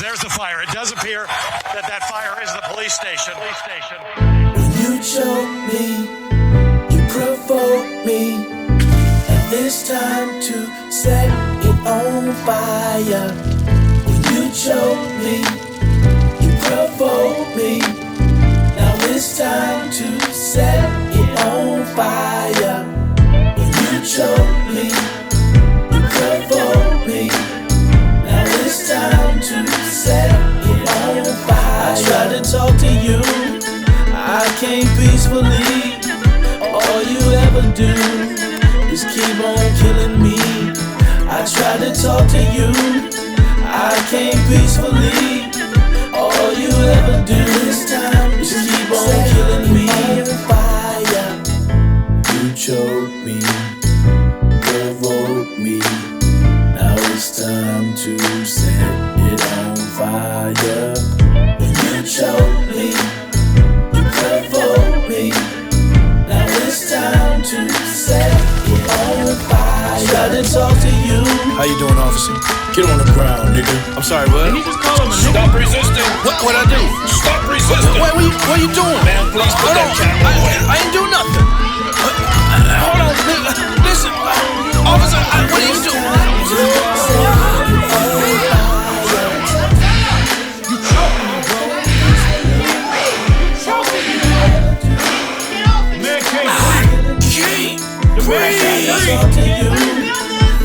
There's the fire. It does appear that that fire is the police station. When you choke me, you provoke me, and it's time to set it on fire. When you choke me, you provoke me, now it's time to set it on fire. When you choke me, you provoke me, now it's time to set it on fire. I try to talk to you, I can't peacefully. All you ever do is keep on killing me. I try to talk to you, I can't peacefully. All you ever do is keep on killing me. Fire. You choke me, provoke me, now it's time to set it on fire. When you choke me, you provoke me, now it's time to set it on fire. Try to talk to you. How you doing, officer? Get on the ground, nigga. I'm sorry, what? Can you just call him a nigga? Stop resisting. What I do? Stop resisting. What you doing? Man, please put that camera away. I ain't do nothing. Hold on, nigga. Listen, officer, what are you doing?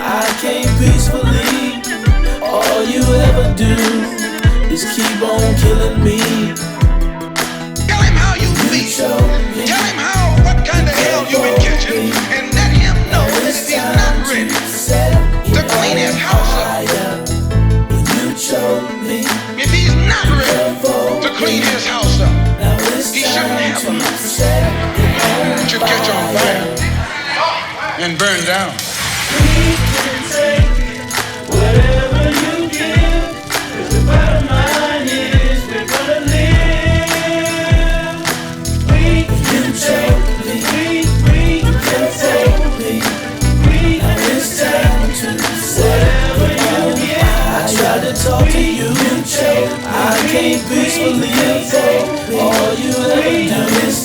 I can't peacefully. All you ever do is keep on killing me. Tell him how you feel. Tell him what kind of hell you've been catching, and let him know that if he's not ready to clean his house up, if he's not ready to clean his house up, he shouldn't have a house. It should catch on fire and burn down. We can take whatever you give, 'cause the bottom line is we're gonna live. We can take me, we can take me, and it's time to whatever you give. I try to talk to you, I can't peacefully. All you ever do is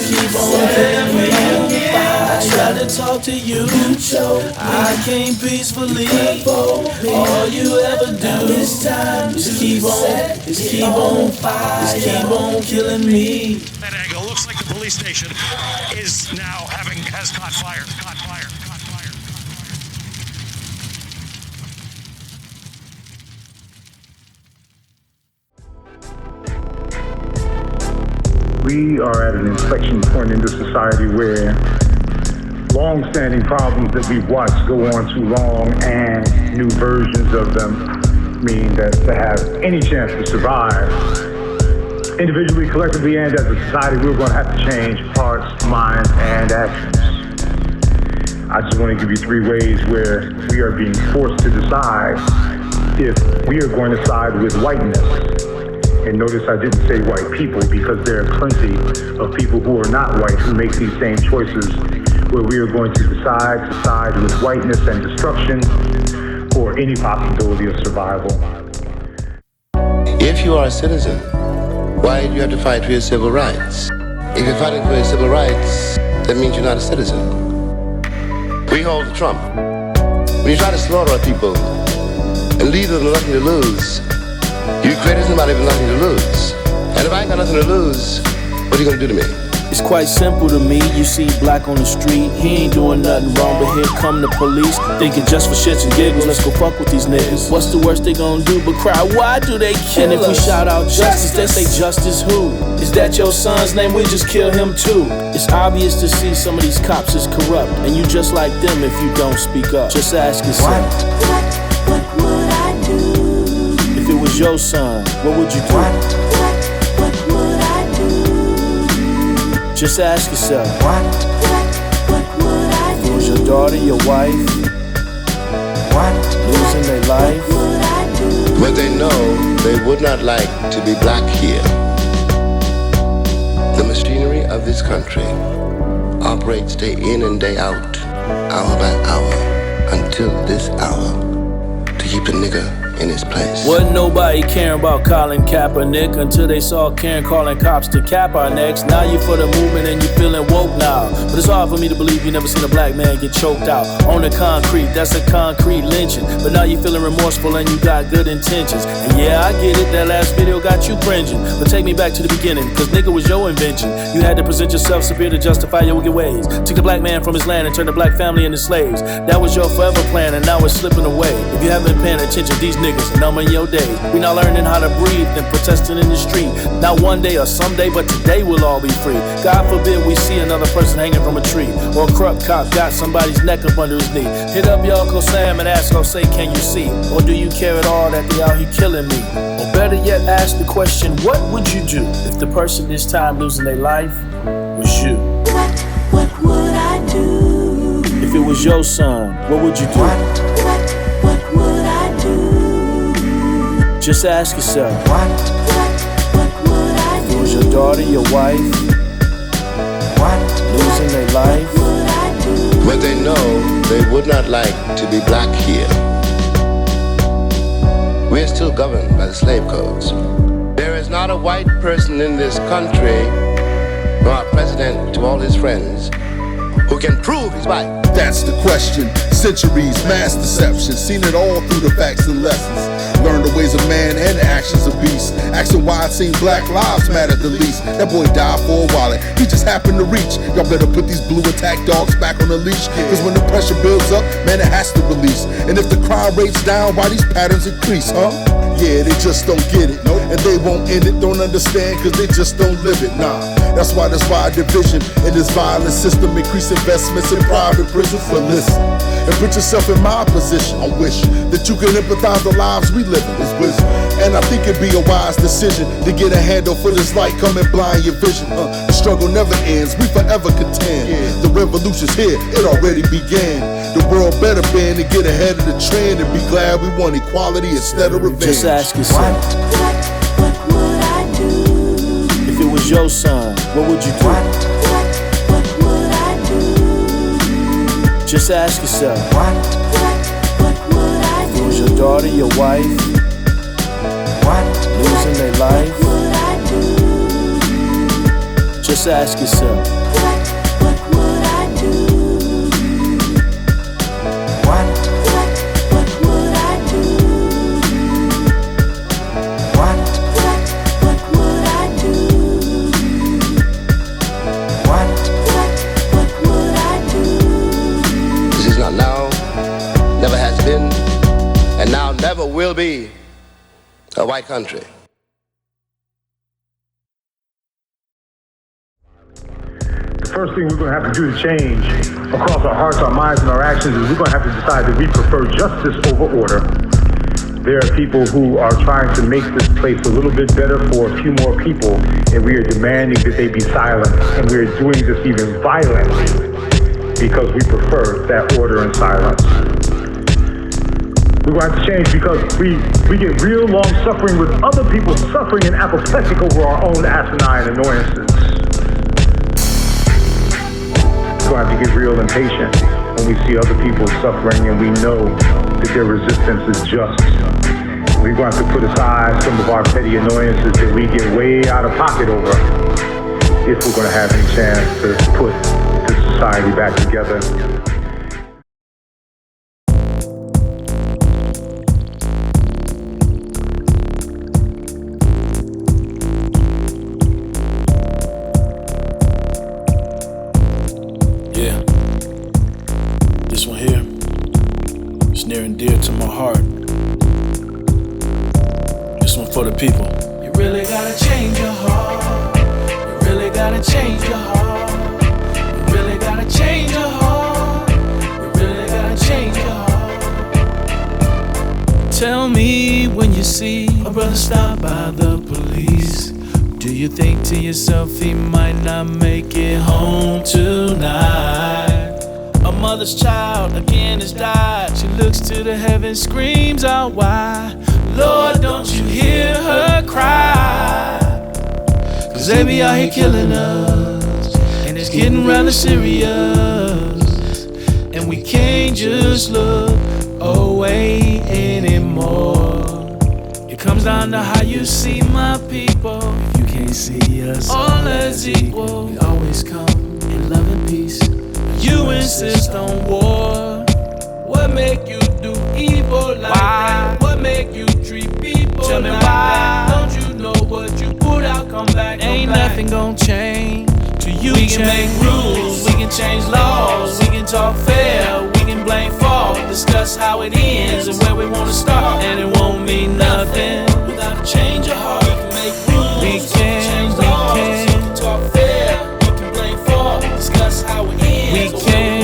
keep on killing me. I try to talk to you, I can't peacefully. All you ever do is keep on fire, keep on killing me. That angle looks like the police station is now has caught fire. We are at an inflection point in the society where long-standing problems that we've watched go on too long, and new versions of them mean that to have any chance to survive, individually, collectively, and as a society, we're going to have to change hearts, minds, and actions. I just want to give you 3 ways where we are being forced to decide if we are going to side with whiteness. And notice I didn't say white people, because there are plenty of people who are not white who make these same choices, where we are going to decide to side with whiteness and destruction or any possibility of survival. If you are a citizen, why do you have to fight for your civil rights? If you're fighting for your civil rights, that means you're not a citizen. We hold the trump. When you try to slaughter people and leave them with nothing to lose, you created somebody with nothing to lose. And if I ain't got nothing to lose, what are you gonna do to me? It's quite simple to me. You see black on the street, he ain't doing nothing wrong, but here come the police, thinking just for shits and giggles, let's go fuck with these niggas. What's the worst they gonna do but cry? Why do they kill us? And if we shout out justice, they say justice who? Is that your son's name? We just kill him too. It's obvious to see some of these cops is corrupt, and you just like them if you don't speak up. Just ask yourself, what would I do? If it was your son, what would you do? What would I do? Just ask yourself, what would I do? If it was your daughter, your wife, losing their life, what would I do? But they know they would not like to be black here. The machinery of this country operates day in and day out, hour by hour, until this hour, to keep the nigger in his place. Wasn't nobody caring about Colin Kaepernick until they saw Karen calling cops to cap our necks. Now you for the movement and you feeling woke now. But it's hard for me to believe you never seen a black man get choked out on the concrete. That's a concrete lynching. But now you feeling remorseful and you got good intentions. And yeah, I get it, that last video got you cringing. But take me back to the beginning, cause nigga was your invention. You had to present yourself severe to justify your wicked ways. Took the black man from his land and turned the black family into slaves. That was your forever plan and now it's slipping away. If you haven't been paying attention, these niggas numbing your days. We not learning how to breathe and protesting in the street. Not one day or someday, but today we'll all be free. God forbid we see another person hanging from a tree, or a corrupt cop got somebody's neck up under his knee. Hit up your Uncle Sam and ask or say, can you see? Or do you care at all that they out here killing me? Or better yet, ask the question, what would you do if the person this time losing their life was you? What would I do? If it was your son, what would you do? What would I do? Just ask yourself. What would I do? If it was your daughter, your wife, losing their life, but they know they would not like to be black here. We are still governed by the slave codes. There is not a white person in this country, nor our president to all his friends, who can prove he's white. That's the question. Centuries, mass deception, seen it all through the facts and lessons. Learn the ways of man and the actions of beasts. Asking why it seems black lives matter the least. That boy died for a wallet, he just happened to reach. Y'all better put these blue attack dogs back on the leash. Cause when the pressure builds up, man, it has to release. And if the crime rate's down, why these patterns increase, huh? Yeah, they just don't get it. And they won't end it, don't understand, cause they just don't live it, nah. That's why there's wide division in this violent system. Increase investments in private prisons. But listen, and put yourself in my position. I wish that you can empathize the lives we live in. It's wisdom. And I think it'd be a wise decision to get a handle for this light coming blind your vision. The struggle never ends, we forever contend. The revolution's here, it already began. The world better bend and get ahead of the trend and be glad we want equality instead of revenge. just ask yourself. What would I do? If it was your son, what would you do? What would I do? Just ask yourself. What would I If do? it was your daughter, your wife, losing their life, Would I do? just ask yourself. What would I do? What would I do? What would I do? What would I do? This is not now, never has been, and now never will be a white country. The first thing we're going to have to do to change across our hearts, our minds, and our actions is we're going to have to decide that we prefer justice over order. There are people who are trying to make this place a little bit better for a few more people, and we are demanding that they be silent, and we are doing this even violently because we prefer that order and silence. We're going to have to change because we get real long suffering with other people suffering and apoplectic over our own asinine annoyances. We're going to have to get real impatient when we see other people suffering and we know that their resistance is just. We're going to have to put aside some of our petty annoyances that we get way out of pocket over if we're going to have any chance to put this society back together. Yeah, this one here is near and dear to my heart. This one for the people. You really gotta change your heart. You really gotta change your heart. You really gotta change your heart. You really gotta change your heart. Tell me when you see a brother stop by the police, do you think to yourself he might not make it home tonight? A mother's child again has died. She looks to the heavens, screams out why. Lord, don't you hear her cry? Cause they be out here killing us, and it's getting rather serious, and we can't just look away anymore. comes down to how you see my people. If you can't see us all as equal, we always come in love and peace. You insist on war. What make you do evil like that? What make you treat people like that? Don't you know what you put out, come back, ain't nothing gon' change till you we can make rules, we can change laws, we can talk fair, we can blame fault, discuss how it ends and where we wanna start, and it won't mean nothing without a change of heart. We can make rules, we can change laws, we can talk fair, we can blame fault, discuss how it ends, we can.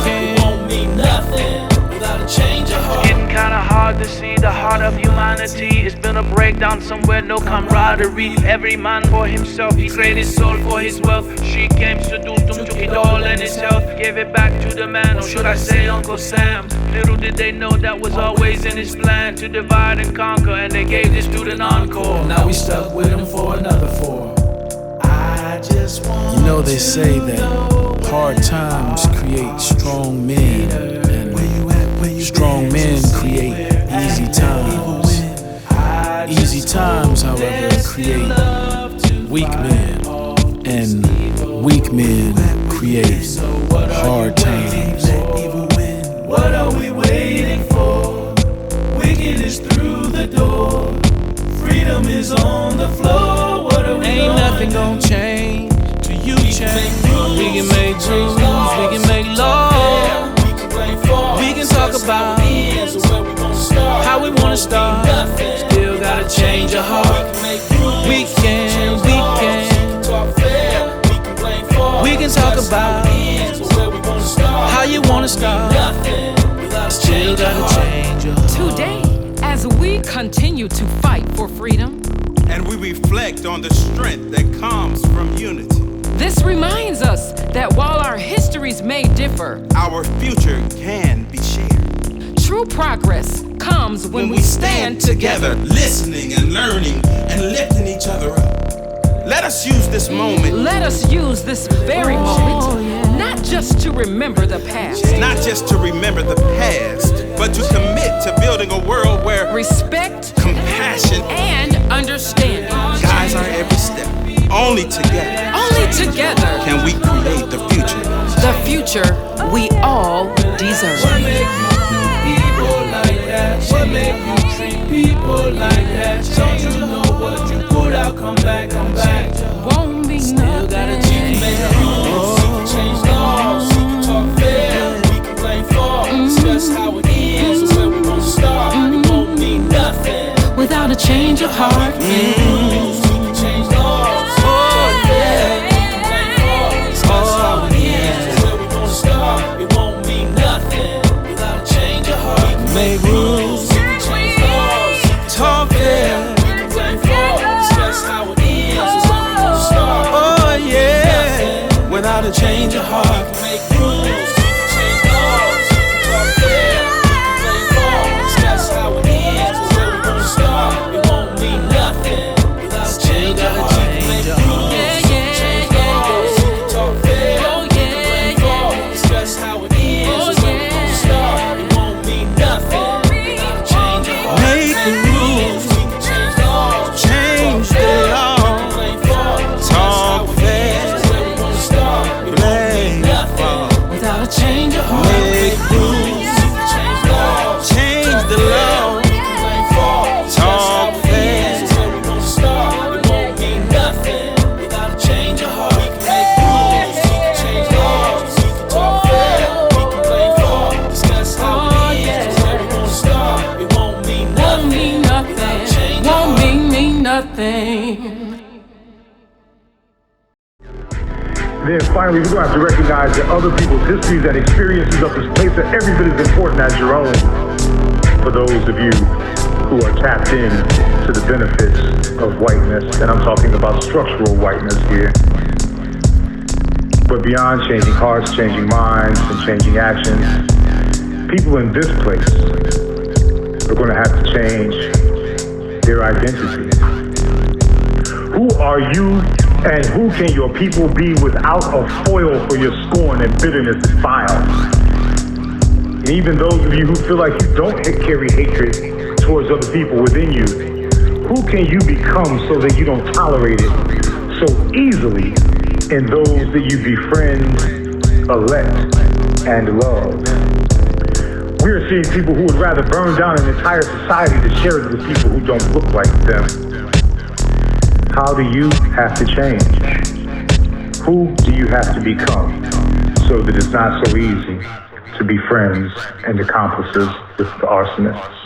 It won't mean nothing without a change of heart. Getting kinda hard to see the heart of humanity. It's been a breakdown somewhere, no camaraderie. Every man for himself, he traded soul for his wealth. She came, seduced him, took it all in his health, gave it back to the man, or should I say Uncle Sam. Little did they know that was always in his plan, to divide and conquer, and they gave this dude an encore. Now we stuck with him for another 4. I just want you know they say that hard times create strong men, and strong men create easy times. Easy times, however, create weak men, and weak men create hard times. What are we waiting for? Wicked is through the door. Freedom is on the floor. What are we Ain't nothing gon' change till you change. We can make rules, we can make law. We can talk about how we wanna start. Still gotta change your heart. We can talk about how you wanna start. Still gotta change your heart. Today, as we continue to fight for freedom, and we reflect on the strength that comes from unity. This reminds us that while our histories may differ, our future can be shared. True progress comes when we stand together, listening and learning and lifting each other up. Let us use this moment. Let us use this very moment, not just to remember the past. Not just to remember the past, but to commit to building a world where respect, compassion, and understanding guides our every step. Only together can we create the future. The future we all deserve. What make you do people like that? What make you treat people like that? Don't you know what you put out, come back, come back. Won't be still gotta change. Make rules, we can change laws, we can talk fair, we can blame fault, discuss how it ends, where we wanna start. It won't mean nothing without a change of heart. Rules, we can change laws, talk fair, we can blame fault, discuss how it ends, where we wanna start. It won't mean nothing without a change of heart. Make rules, we can change laws, talk fair. we can blame fault, discuss how it ends, where we wanna start. Oh yeah, without a change of heart. Make rules, we can change laws, we can talk fair, we can blame fault, discuss how it ends, where we wanna start. It won't mean nothing without a change of heart. Make rules, we can change laws, we can talk fair, we can blame fault, discuss how it ends, where we wanna start. It won't mean nothing without a change of heart. Make the rules, we can change laws, change the law. blame fault, Talk fair, where we wanna start. It won't mean nothing Without a change of heart. make rules, change laws, change the law. blame fault, Talk fair, where we wanna start. It won't mean nothing without a change of heart. We can make rules, we can change laws, we can talk fair, we can blame fault, discuss how it ends, where we wanna start. It won't mean nothing without a change of heart. Mean nothing. Then finally, we're going to have to recognize that other people's histories and experiences of this place are every bit as important as your own. For those of you who are tapped in to the benefits of whiteness, and I'm talking about structural whiteness here. But beyond changing hearts, changing minds, and changing actions, people in this place are going to have to change their identity. Who are you and who can your people be without a foil for your scorn and bitterness and bile? And even those of you who feel like you don't carry hatred towards other people within you, can you become so that you don't tolerate it so easily in those that you befriend, elect, and love? We're seeing people who would rather burn down an entire society to share it with people who don't look like them. How do you have to change? Who do you have to become so that it's not so easy to be friends and accomplices with the arsonists?